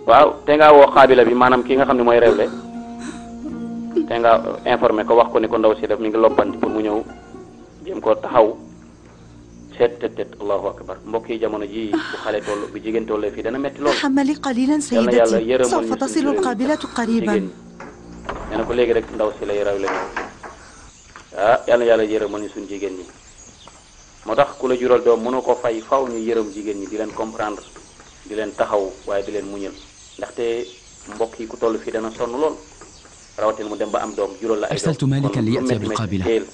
waaw te ngaa woo xaabila bi maanaam ki nga xam ne mooy réewle te nga informé ko wax ko ni ko ndaw si def mi ngi loppanti pour mu ñëw jéem koo taxaw seet tet allahu akbar mbokk yi jamono ji bu xale toll bu jigéen tollee fii dana metti lool تحملي قليلا yal na yàlla سيدتي yërëmal سوف ñu تصل suñu القابلة jigéen قريبا. ñi nee na ko léegi rek ndaw si lay réewle ni ah yal na yàlla yërëmal ñu suñu jigéen ñi moo tax ku la jural doom mënu ko fay faw ñu yërëm jigéen ñi di leen comprendre di leen taxaw waaye di leen muñal ndaxte mbokk yi ku toll fii dana sonn lool rawatina mu dem ba am doom jural la ay doom أرسلت مالكا kon lu ليأتي metti metti بالقابلة. teel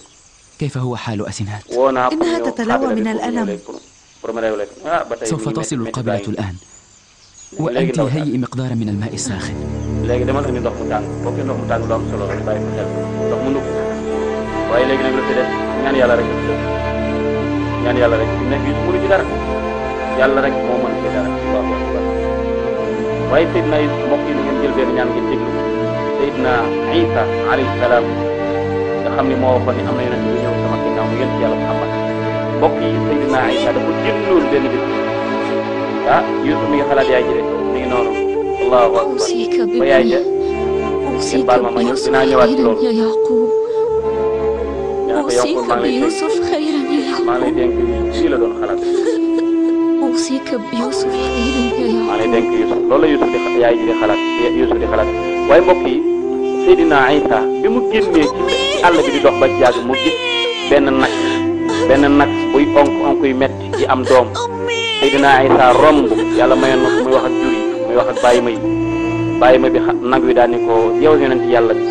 كيف هو حال أسنات؟ woo naa ko إنها ñëw تتلوى xaabila bi من pour mu ñëw الألم. léegi pour mu réewle ko ah ba tey سوف mi ngi تصل metti القابلة metti الآن léegi وأنت ndaw si هيئي مقدارا من الماء الساخن. léegi demal indi ndox mu tàng boo ko ndox mu tàng lu am solo la bàyyi ko xel ndox mu nugg waaye léegi nag lu fi des ñaan yàlla rek ñaan yàlla rek fi nekk yi mënu ci dara yàlla rek moo mën ci dara allahu akbar waaye Seydina yi mbokk yi nu ngeen jël benn ñaan ngeen déglu Seydina Isa alayhi salaam nga xam ni moo waxoon ni am na yonent bu ñëw sama ginnaaw mu yonent yàlla Muhammad mbokk yi Seydina Isa dafa jëndoon benn bis ah Yuusuf mi ngi xalaat yaay ji de mi ngi noonu allahu akbar أوصيك ba yaay ja أوصيك baal ma ma ñëw dinaa ñëwaat ci loolu يا يعقوب ñaa ko yokkul أوصيك maa ngi lay dénk بيوسف خيرا يا maa ngi lay يعقوب dénk fii la doon xalaat أوصيك بيوسف خيرا يا maa ngi lay يعقوب dénk Yuusuf loolu la Yuusuf di yaay ji di xalaat Yuusuf di xalaat waaye mbokk yi Seydina Isa bi mu génnee ci àll bi di dox ba jàgg mu gis benn nag buy onk yu metti di am doom Seydina Isa romb yàlla mayoon na ko muy wax ak jur yi muy wax ak bàyyi ma bi nag wi daal ni ko yow yonent yàlla bi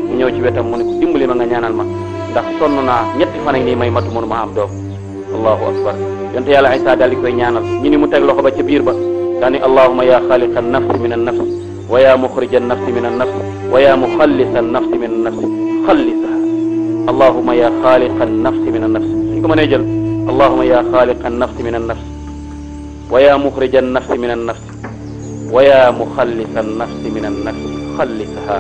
mu ñëw ci wetam mu ne ko dimbali ma nga ñaanal ma ndax sonn naa ñetti fan ak nii may matu mënu ma am doom allahu akbar yonent yàlla Isa daal di koy ñaanal ñu ni mu teg loxo ba ca biir ba daal ni allahumma ya xaaliqa an nafsi min an nafsi wa ya muxrija an nafsi min an nafsi wa ya muxallisa an nafsi min an nafsi xallisaha allahumma ya xaaliqa an nafsi min an nafsi suñ ko mënee jël allahumma ya xaaliqa an nafsi min an nafsi wa ya muxrija an nafsi min an nafsi wa ya muxallisa an nafsi min an nafsi xallisaha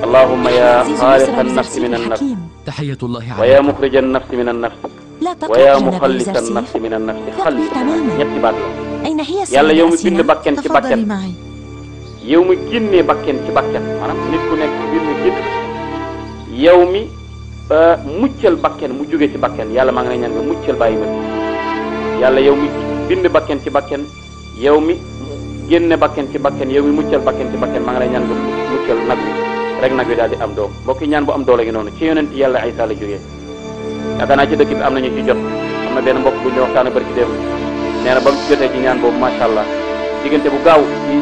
allahumma ya xaaliqa an nafsi min an nafsi تحية الله wa ya عليك. muxrija an nafsi min an nafsi لا wa ya تقرأ جناب muxallisa an الزرسي. nafsi min an nafsi يقضي xallisaha تماما. ñetti baat la أين هي yàlla yow mi السيدة bind أسينات؟ bakken ci bakken تفضلي معي. yow mi génnee bakken ci bakken maanaam nit ku nekk ci biir mi génn yow mi muccal bakken mu jóge ci bakken yàlla maa ngi lay ñaan nga muccal bàyyi ma yàlla yow mi bind bakken ci bakken yow mi génne bakken ci bakken yow mi muccal bakken ci bakken maa ngi lay ñaan nga muccal nag bi rek nag bi daal di am doom mbokk yi ñaan bu am doole gi noonu ci yonent yàlla Isa la jógee yaakaar naa ci dëkk bi am nañu ci jot am na benn mbokk bu ñu waxtaanee bari ci dem nee na ba mu jotee ci ñaan boobu macha allah diggante bu gaaw ci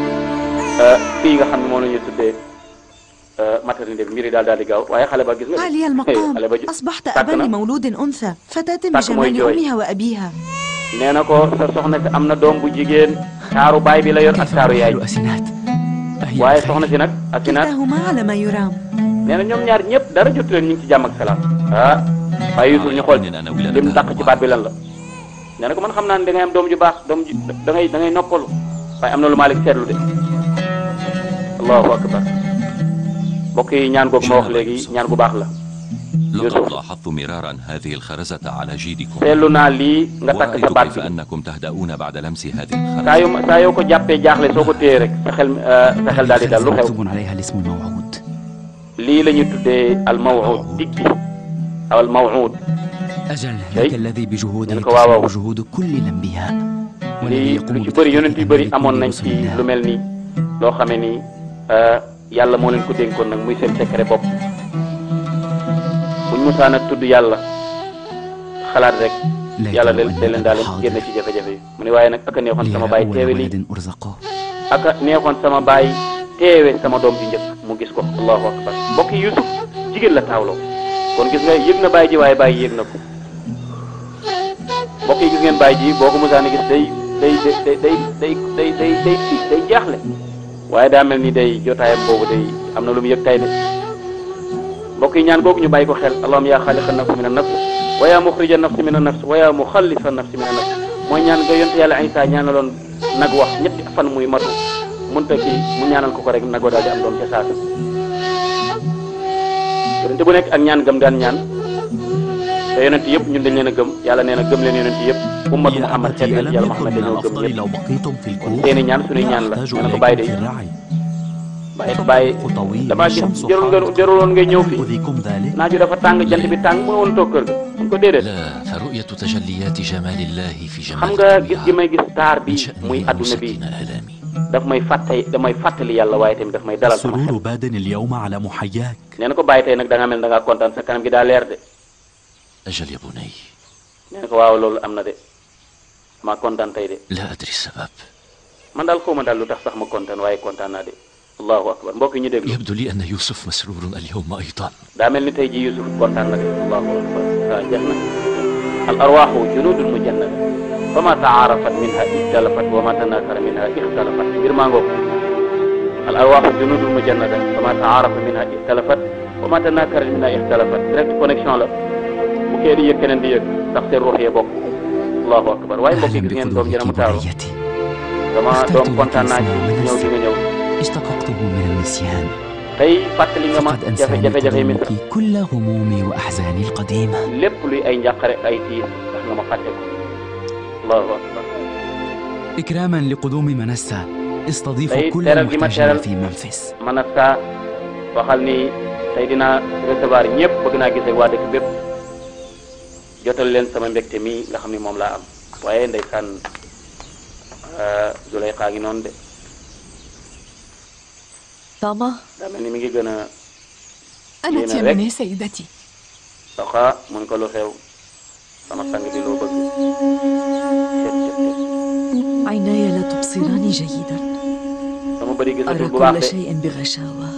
fii nga xam ne moom la ñuy tuddee maternité bi mbir yi daal di gaaw waaye xale ba gis nga علي المقام xale ba أصبحت tàkk أبا na لمولود أنثى فتاة tàkk mooy بجمال jooy. أمها وأبيها. nee na ko sa soxna si am na doom bu jigéen taaru baay bi la yor ak كيف taaru هو yaay حال أسنات؟ أهي waaye بخير؟ soxna si nag Asinaat كلتاهما على ما يرام. nee na ñoom ñaar ñëpp dara jotu leen ñu ngi ci jàmm ak salaam ah waaye Yuusuf ñu xool lim dàq ci baat bi lan la nee na ko man xam naa ne da ngay am doom ju baax doom ju da ngay noppalu waaye am na lu Maalik seetlu de allahu akbar mbokk yi ñaan googu ma wax léegi ñaan gu baax la لقد لاحظت مرارا هذه الخرزة على جيدكم seetlu naa lii nga takk sa ورأيت baat كيف bi أنكم تهدؤون بعد لمس هذه saa الخرزة yoo ko jàppee jaaxle soo ko téye rek sa xel daal di dal lu xew مكتوب عليها الاسم الموعود. lii la ñu tuddee al maw'ud dig bi aw al maw'ud أجل ذاك الذي بجهوده يعني كواوا. تسمع جهود كل الأنبياء والذي lii يقوم lu ci bëri yonent yu bëri بتحقيق amoon أمر nañ رسل ci الله. lu mel nii loo xamee ni yàlla moo leen ko dénkoon nag muy seen secret bopp buñ musaan a tudd yàlla xalaat rek yàlla da leen daal leen génn ci jafe-jafe yi mu ne waaye nag aka neexoon sama baay teewe lii ولد أرزقه. aka neexoon sama baay teewe sama doom ji njëkk mu gis ko allahu akbar mbokk yi Yusuf jigéen la taawloo kon gis nga yëg na baay ji waaye baay yëg na ko mbokk yi gis ngeen baay ji boo ko musaan a gis day day jaaxle waaye daa mel ni day jotaayam boobu day am na lu mu yëg tay de mbokk yi ñaan googu ñu bàyyi ko xel allahumma yaa xaaliqa nafsi min an-nafs wa yaa muxrija nafsi min an-nafs wa yaa muxallisa nafsi min an-nafs mooy ñaan nga yonte yàlla Isa ñaanaloon nag wax ñetti fan muy matu mënta kii mu ñaanal ko rek nagoo daal di am doom ca saasa yonente bu nekk ak ñaan gëm daan ñaan te yonent yëpp ñun dañ leen a gëm yàlla nee na gëm leen yonent yëpp ummatu Muhammad xeet yonent yàlla Muhammad dañoo gëm ñëpp seeni ñaan suñuy ñaan la nee na ko bàyyi de bàyyi damaa gis jaruloon ngay ñëw fii naaju dafa tàng jant bi tàng mu woon toog kër ga mun ko déedéet لا فرؤية تجليات جمال الله في xam جمال nga gis gi may gis taar bi من muy شأنه أن adduna bi يسكن آلامي damay fàttali yàlla waaye tamit daf may dalal sama xel سرور باد اليوم على محياك. nee na ko bàyyi tey nag da nga mel da ngaa kontaan sa kanam gi daa leer de أجل يا بني nee na ko waaw loolu am na de maa kontaan tey de لا أدري السبب man daal xaw ma daal lu tax sax ma kontaan waaye kontaan naa de allahu akbar mbokk yi ñu déglu يبدو لي أن يوسف مسرور اليوم أيضا daa mel ni tey ji Yusuf kontaan na de allahu akbar waaw jeex na al arwaaxu junudun mujannada fa ma taarafat minha ixtalafat wa ma tanakara minha ixtalafat mbir maa ngoog al arwaaxu junudun mujannada fa ma taarafa minha ixtalafat wa ma tanakara minha ixtalafat direct connexion la bu kee di yëg keneen di yëg ndax seen ruux yee bokk allahu akbar waaye mbokk yi gis ngeen doom ji na mu taaru dama doom kontaan naa ci ñëw di nga ñëw اشتققته من النسيان. tey fàttali nga ma فقد أنساني jafe-jafe Misra تضامنك كل همومي وأحزاني القديمة. lépp luy ay njàqare ay tiis tax nga ma fàtte ko allahu akbar إكراما لقدوم منسى استضيف tey كل teral gi ma المحتاجين teral في منفس. man ak saa waxal ni tey dinaa recevoir ñëpp bëgg naa gis ak waa dëkk bépp jotal leen sama mbégte mi nga xam ni moom laa am waaye ndeysaan Zuleyxa gi noonu de طامة daa mel ni mi ngi gën a أنا yéene تيمني rek سيدتي soxa mun ko lu xew sama sang bi loo bëgg عيناي لا تبصران جيدا sama bëri gisatul أرى bu baax كل de شيء بغشاوة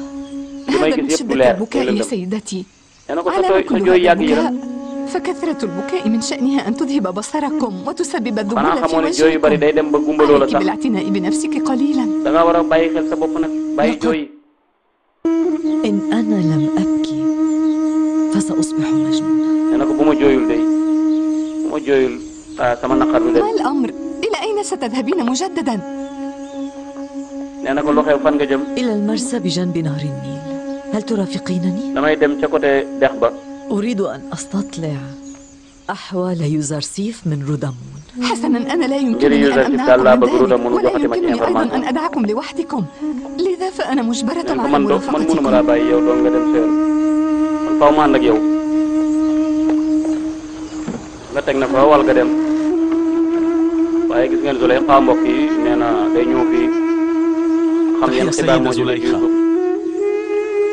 li may هذا من gis yëpp bu شدة leer البكاء lëndëm يا سيدتي nee na ko sa على كل jooy هذا yàgg yërëm البكاء فكثرة البكاء من شأنها أن تذهب بصركم وتسبب xanaa الذبول xamoo ne في jooy yu bari وجهكم day dem ba gumbaloo la عليك sax بالاعتناء بنفسك قليلا da ngaa war a bàyyi xel sa bopp nag bàyyi jooy إن أنا لم أبكي فسأصبح مجنونة nee na ko bu ma jooyul day bu ma jooyul sama naqar du dem ما الأمر؟ إلى أين ستذهبين مجددا؟ nee na ko lu xew fan nga jëm إلى المرسى بجنب نهر النيل هل ترافقينني؟ damay dem ca côté dex ba أريد أن أستطلع أحوال يوزرسيف من رودامون حسنا أنا لا ngir يمكنني أن Youssouf daal أمنعكم laa من bëgg ذلك Rouda mënu ولا joxati ma ci يمكنني أيضا أن information أدعكم لوحدكم لذا فأنا مجبرة nee na ko على man mënuma laa مرافقتكم bàyyi yow doon nga dem seen man faw ma ànd ak yow nga teg na fa wal nga dem waaye gis ngeen Zuleyxa mbokk yi nee na day ñëw fii xam ngeen xibaar moo jëlee ci Youssouf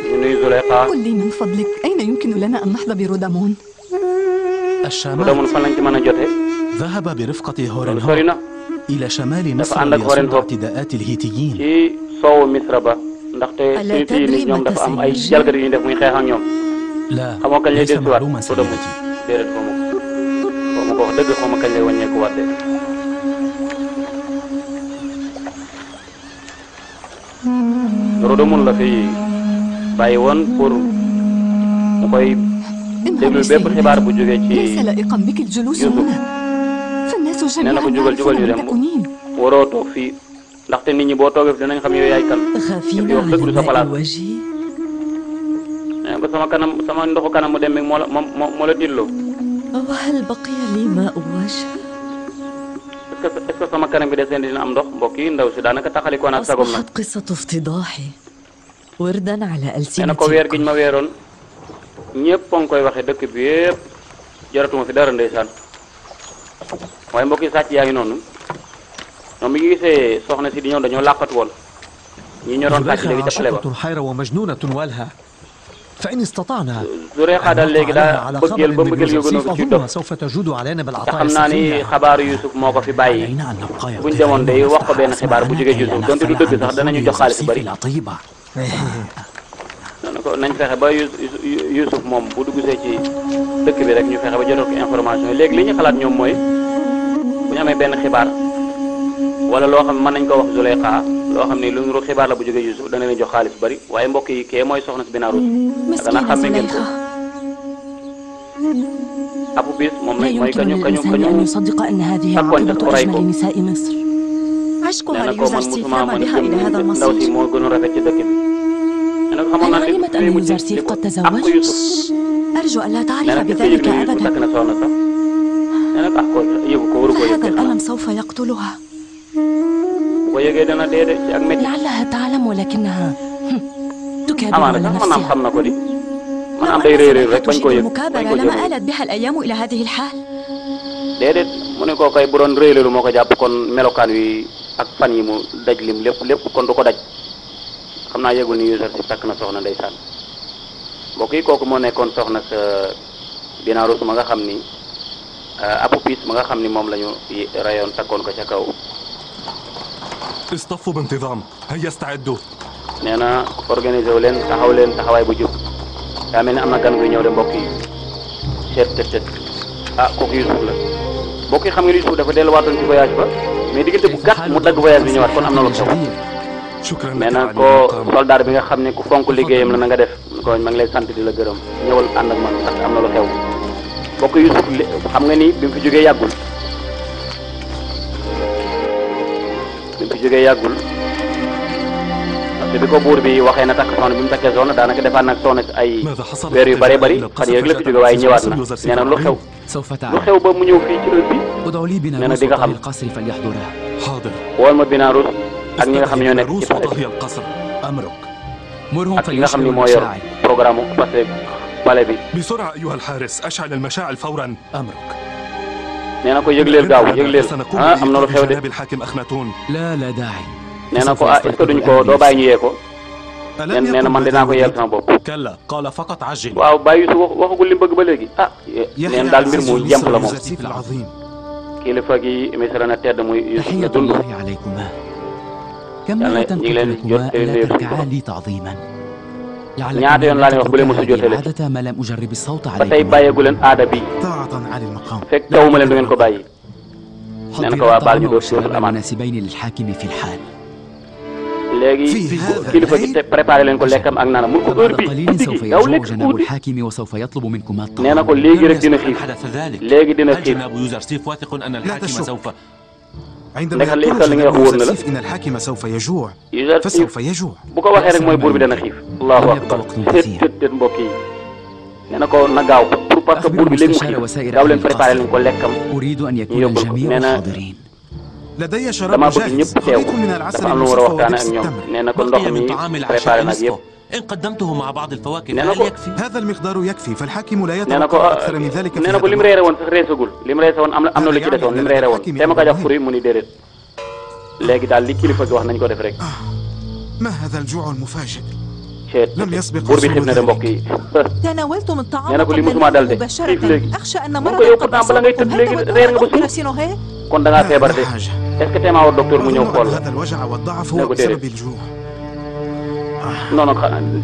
ñu nuyu Zuleyxa قل لي من فضلك أين يمكن لنا أن نحظى برودامون؟ الشمال Rouda fan lañ ci mën a jotee ذهب برفقة loolu هورن sori na إلى شمال dafa مصر ànd ak Horen ليصد Hop اعتداءات الهيتيين. ci soowu Misra ba ndaxte ألا suñu fii تدري ni ñoom متى dafa am ay سيجي؟ jalgati yu ñu def muy xeex ak ñoom لا xamoo kañ lay ليس dellusiwaat معلوما Rouda mu سيدتي. déedéet xaw ma ko wax dëgg xaw ma kañ lay wàññeeku waat de Rouda mun la fi bàyyi woon pour mu koy déglu انهضي bépp xibaar bu jógee سيدتي ليس ci لائقا بك الجلوس يوسف. هنا فالناس nee na ko جميعا jugal يعرفون ñu من dem تكونين waroo toog fii ndaxte nit ñi boo toogee fi dinañ xam yow yaay kan تخافين yow dëgg على du sa ماء place الوجه nee na ko sama kanam sama ndoxu kanam mu dem mi moo la tiitloo. وهل بقي لي ماء وجه؟ est-ce que sama kanam bi de seen dina am ndox mbokk yi ndaw si daanaka taxalikoo na ak sagom nag. أصبحت قصة افتضاحي وردا على ألسنتي. nee na ko weer giñ ma weeroon ñëpp a ngi koy waxee dëkk bi yëpp jaratuma fi dara ndeysaan waaye mbokk yi sàcc yaa ngi noonu ñoom mi ngi gisee soxna si di ñëw dañoo làqatu woon ñi ñoo doon sàcc léegi ca xale ba. حيرة ومجنونة والها فإن استطعنا Zureyxa daal léegi daa bëggeel ba bëggeel yu gën a ci dof سوف تجود علينا te بالعطاء xam naa ni xabaaru Yusuf moo ko fi bàyyi buñ demoon day wax ko benn xibaar bu jógee Yusuf donte du dëgg sax danañu jox xaalis bu bari. ko nañ fexe ba Yusuf moom bu duggsee ci dëkk bi rek ñu fexe ba jotal ko information yi léegi li ñu xalaat ñoom mooy bu ñu amee benn xibaar wala loo xam ne mën nañ ko wax Zuleyxa loo xam ne lu nuru xibaar la bu jógee Yusuf dana leen jox xaalis bu bari waaye mbokk yi kee mooy soxna si Binarus dana xàmme ngeen ko Abu Bis moom nag mooy kañu يصدق أن هذه takkoon عاقبة tax ray ko أجمل نساء مصر. nee عشقها na ko man ليوزرسيف musuma رمى man بها إلى هذا ndaw si المصير. moo gën a rafet ci dëkk bi nee na ko xamoon هل naa علمت أن يوزرسيف قد ak تزوج؟ ko Yusuf أرجو أن لا nee تعرف na ci بذلك yëg na Yusuf أبدا. takk na soxna sax nee na ko yëgu ko waru ko هذا yëg الألم سوف يقتلها. bu ko yëgee dana dee de ci ak métti لعلها تعلم ولكنها تكابر amaana على sax maanaam نفسها. xam na ko di لو maanaam أن day réeréer صديقة rek bañ تجيد ko yëg bañ المكابرة ko لما jël آلت بها الأيام إلى هذه الحال. déedéet mu ne koo kay bu doon réeréeru moo ko jàpp kon melokaan wi ak fan yi mu daj lim lépp kon du ko daj xam naa yëgul ni Yusuf si takk na soxna ndeysaan mbokk yi kooku moo nekkoon soxna sa Binarus ma nga xam ni Abu Bis ma nga xam ni moom la ñu rayoon takkoon ko ca kaw. اصطفوا بانتظام هيا استعدوا. nee na organisé wu leen taxaw leen taxawaay bu jub daa mel ni am na gan guy ñëw de mbokk yi seet ah kooku Yusuf la mbokk yi xam nga Yusuf dafa delluwaatoon ci voyage ba mais diggante bu gàtt mu dagg voyage bi ñëwaat kon am na lu xew. nee na ko soldat bi nga xam ne ku fonk liggéeyam la na nga def ko ma ngi lay sant di la gërëm ñëwal ànd ak man ndax am na lu xew mbokk Yusuf xam nga ni bi mu fi jógee yàggul te bi ko buur bi waxee na takk soxna bi mu takkee soxna daanaka defaat nag soxna ay weer yu bëree bëri fan yii rek la fi jóge waaye ñëwaat na nee na lu xew ba mu ñëw fii ci heure bi nee na di nga xam wool ma Binarus ak ñi nga xam ne ñoo nekk ci ak ki nga xam ne moo yor programme parce que palais bi. بسرعة أيها الحارس أشعل المشاعل فورا. أمرك. nee na ko yëgleel gaaw yëgleel ah am na lu xew de. لا داعي. nee na ko ah est-ce que duñ ko doo bàyyi ñu yee ko. nee na man dinaa ko yeel sama bopp. كلا قال فقط عجل. waaw bàyyi su waxagul li mu bëgg ba léegi ah. neen daal mbir mu jàmp la moom. kilifa gi Misra na tedd muy Yusuf la dund. yàlla ñu ngi leen jot ñaata yoon laa leen wax bu leen mos a jotale ba tey bàyyeegu leen aada bi fekk taw ma leen du ngeen ko bàyyi. nee na ko waa baal ñu doon suuf amaan. léegi kilifa gi te préparé leen ko lekkam ak naanam mun ko heure bi guddi gi daw lekk tuuti. nee na ko léegi rek dina xiif léegi dina xiif. عندما يقول جناب يوسف إن الحاكم سوف يجوع فسوف يجوع. bu ko waxee rek mooy buur bi dana xiif. allahu akbar tët mbokk yi. nee na ko na gaaw pour parce que buur bi léegi mu xiif gaaw leen préparé leen ko lekkam ñu yóbbul ko nee na لدي شراب damaa bëgg جاهز ñëpp teew خليط من dafa العسل am lu war a المصفى waxtaan ak ودبس ñoom التمر. nee na ko ndox mi préparé nag yëpp. إن قدمته مع بعض الفواكه nee na هل ko يكفي؟ هذا المقدار يكفي فالحاكم لا nee na ko يتوقع أكثر من ذلك. nee na ko li mu reere woon sax reesagul li mu reese woon am na lu ci desoon li mu reere woon te ma ko jox furi mu ni déedéet léegi daal li kilifa gi wax nañ ko def rek. ما هذا الجوع المفاجئ؟ لم يسبق buur bi xiif na de mbokk yi. تناولتم الطعام nee na ko li قبل musuma dal النوم de xiif مباشرة léegi. أخشى أن mun مرض ko yow قد pourtant bala ngay tëdd léegi reer nga ba suur kon da ngaa feebar de est-ce que téemaa war docteur mu ñëw xool la. هذا الوجع والضعف nee هو ko بسبب déedéet. الجوع. non non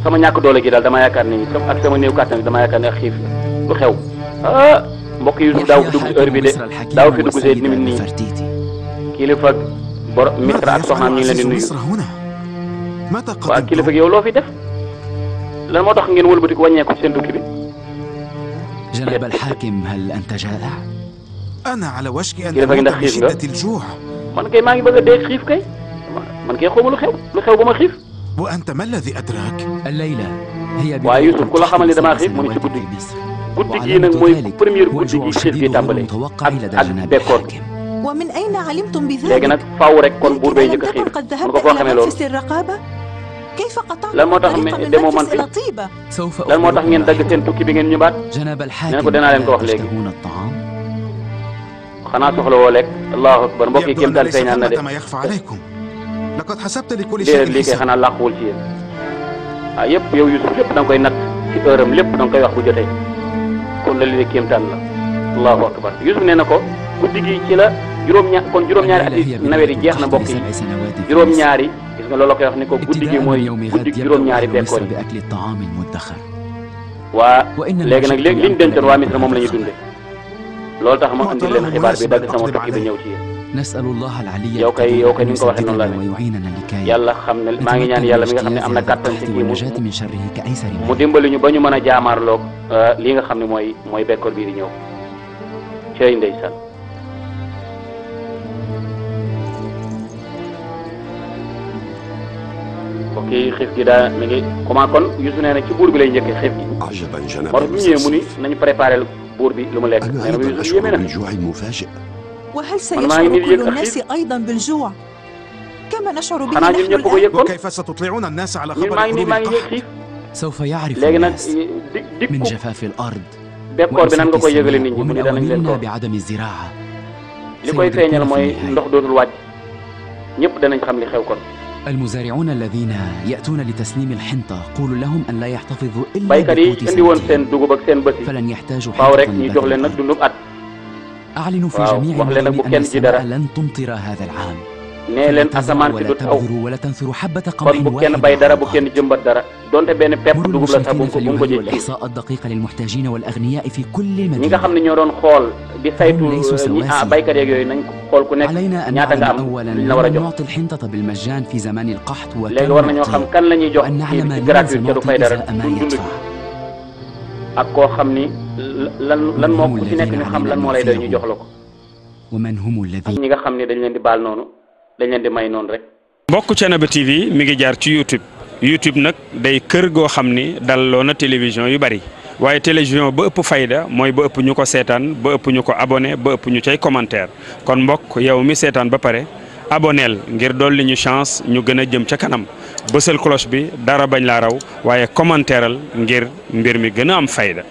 sama ñàkk doole gi daal dama yaakaar ni ak sama néew kàttan bi dama yaakaar ne ak xiif lu xew ah mbokk yi daaw fi dugg si heure bi de daaw fi dugg see nimit nii kilifa borom Misra ak soxnaam ñu ngi leen di nuyu. waaw kilifa gi yow loo fi def lan moo tax ngeen wëlbati ko wàññeeku ci seen dukki bi. جناب الحاكم هل أنت جائع؟ أنا على وشك أن kilifa gi أموت ndax xiif nga بشدة الجوع. man kay maa ngi bëgg a dee xiif kay man kay xawma lu xew ba ma xiif. وأنت ما الذي أدراك؟ الليلة waaye Yusuf ku la xamal ni damaa xiif mu ni ci guddi gii nag mooy première guddi gi xiif gi tàmbale ak bekkoor gi léegi nag faaw rek kon buur bay njëkk a xiif mun ko foo xamee loolu lan moo tax demoo man fi lan moo tax ngeen dagg seen tukki bi ngeen ñëwaat nee ko dinaa leen ko wax léegi xanaa soxla woo lekk allahu akbar mbokk yi kéem daal feeñaan na de déedéet lii kay xanaa làquwul ci yéen ah yëpp yow Yusuf yëpp da nga koy natt ci heure am lépp da nga koy wax bu jotee kon la lii kéemtaan la allahu akbar Yusuf nee na ko guddi gi ci la juróom-ñaari at yi nawet yi jeex na mbokk yi juróom-ñaari gis nga loolu koy wax ni ko guddi gi mooy guddi juróom-ñaari bekkoor yi waa léegi nag léegi liñ dencoon waa Misra moom la ñuy dunde loolu tax ma andi leen xibaar bi dagg sama tukki bi ñëw ci yéen yow kay ni nga ko waxee noonu la ne yàlla xam ne maa ngi ñaan yàlla mi nga xam ne am na kàttan ci kii mu dimbali ñu ba ñu mën a jaamaarloog lii nga xam ne mooy bekkoor bii di ñëw cey ndeysaan mbokk yi xiif gi daa mi ngi comment kon Yusuf nee na ci buur bi lay njëkkee xiif gi moo tax bu ñëwee mu ni nañu préparé buur bi lu mu lekk nee na bu Yusuf yéeme na وهل سيشعر كل الناس أيضا بالجوع كما نشعر به نحن الآن؟ وكيف ستطلعون الناس على خبر خروج القحط؟ سوف يعرف الناس من جفاف الأرض ومن بعدم الزراعة المزارعون الذين يأتون لتسليم الحنطة قولوا لهم أن لا يحتفظوا إلا بقوت سنتهم فلن يحتاجوا حنطة أعلنوا في جميع المدن أن السماء لن تمطر هذا العام فلن تزرعوا ولا تبذروا ولا تنثروا حبة قمح واحدة مروا المشرفين فليهيئوا الإحصاء الدقيق للمحتاجين والأغنياء في كل مدينة هم ليسوا سواسية علينا أن نعلم أولا أن نعطي الحنطة بالمجان في زمان القحط وأن نعلم من سنعطي إزاء ما يدفع ak koo xam ni lan moo ku ci nekk ñu xam lan moo lay doy ñu jox la ko ñi nga xam ni dañ leen di baal noonu dañ leen di may noonu rek. mbokk Thiénaba TV mi ngi jaar ci YouTube nag day kër goo xam ni dalloo na télévision yu bari waaye télévision ba ëpp fayda mooy ba ëpp ñu ko seetaan ba ëpp ñu ko abonné ba ëpp ñu cay commentaire kon mbokk yow mi seetaan ba pare aboneel ngir dolli ñu chance ñu gën a jëm ca kanam bësal cloche bi dara bañ laa raw waaye commentaireal ngir mbir mi gën a am fayda